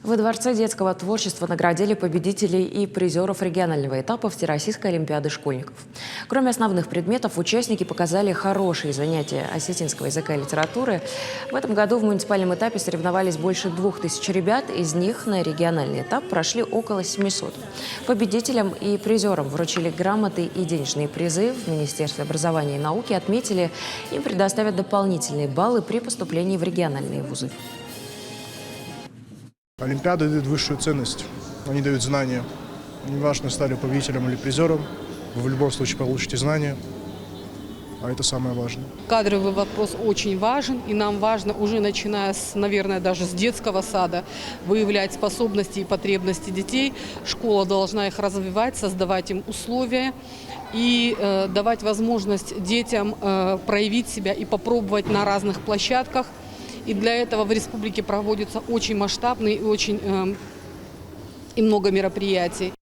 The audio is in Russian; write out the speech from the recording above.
Во Дворце детского творчества наградили победителей и призеров регионального этапа Всероссийской олимпиады школьников. Кроме основных предметов, участники показали хорошие занятия осетинского языка и литературы. В этом году в муниципальном этапе соревновались больше 2000 ребят, из них на региональный этап прошли около 700. Победителям и призерам вручили грамоты и денежные призы. В Министерстве образования и науки отметили, им предоставят дополнительные баллы при поступлении в региональные вузы. Олимпиады дают высшую ценность, они дают знания. Неважно, стали победителем или призером, вы в любом случае получите знания, а это самое важное. Кадровый вопрос очень важен, и нам важно уже начиная наверное, даже с детского сада выявлять способности и потребности детей. Школа должна их развивать, создавать им условия и давать возможность детям проявить себя и попробовать на разных площадках. И для этого в республике проводятся очень масштабные и очень много мероприятий.